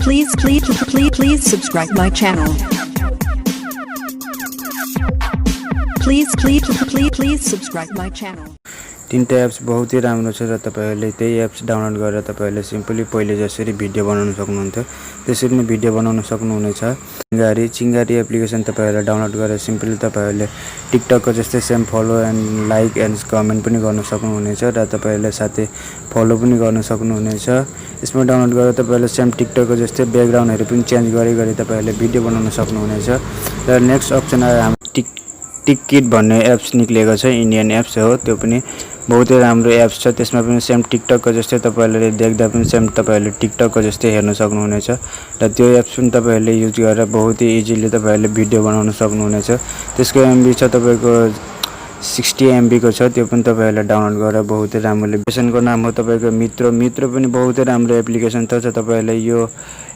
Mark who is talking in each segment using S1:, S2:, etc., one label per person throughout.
S1: Please subscribe my channel. Please subscribe my channel.
S2: तीनटा apps बहुत ही राम्रो छ र तपाईहरुले त्यही एप्स डाउनलोड गरेर तपाईहरुले सिम्पली पहिले जसरी भिडियो बनाउन सक्नुहुन्थ्यो त्यसरी नै भिडियो बनाउन सक्नुहुनेछ। चिंगारी एप्लिकेसन तपाईहरुले डाउनलोड गरेर सिम्पली तपाईहरुले टिकटक को जस्तै same follow and like and comment पनि गर्न सक्नुहुनेछ र तपाईहरुले साथै फलो पनि गर्न सक्नुहुनेछ। यसमा डाउनलोड गरेर तपाईहरुले सेम टिकटक को जस्तै ब्याकग्राउन्डहरु पनि चेन्ज गरी तपाईहरुले भिडियो बनाउन सक्नुहुनेछ। र नेक्स्ट अप्सन आयो हाम्रो टिककिट भन्ने एप्स निक्लेको छ, इन्डियन एप्स हो, त्यो पनि बहुतै राम्रो एप्स छ। त्यसमा पनि सेम टिकटक को जस्तै तपाईहरुले देख्दा पनि सेम तपाईहरुले टिकटक को जस्तै हेर्न सक्नुहुनेछ र त्यो एप्स पनि तपाईहरुले युज गरेर बहुत ही इजिली तपाईहरुले भिडियो बनाउन सक्नुहुनेछ। त्यसको एमबी छ तपाईको 60 MB को छ, त्यो पनि तपाईहरुले डाउनलोड गरेर बहुतै राम्रो। एप्लिकेसनको नाम हो तपाईको मित्र पनि बहुतै राम्रो एप्लिकेसन छ। तपाईहरुले यो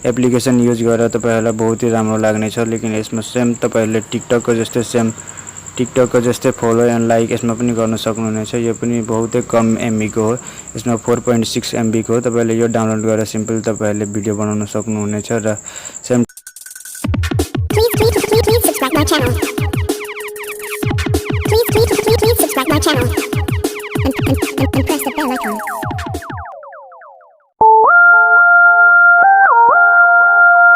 S2: एप्लिकेसन युज गरेर तपाईहरुलाई बहुतै राम्रो लाग्ने छ। लेकिन यसमा सेम तपाईहरुले टिकटक को जस्तै फलो एन्ड लाइक यसमा पनि गर्न सक्नुहुनेछ। यो पनि बहुतै कम MB को हो, यसमा 4.6 MB को हो। तपाईहरुले यो डाउनलोड गरेर सिम्पल तपाईहरुले भिडियो बनाउन सक्नुहुनेछ र same
S3: Please subscribe my channel. Please subscribe my channel and press the bell icon.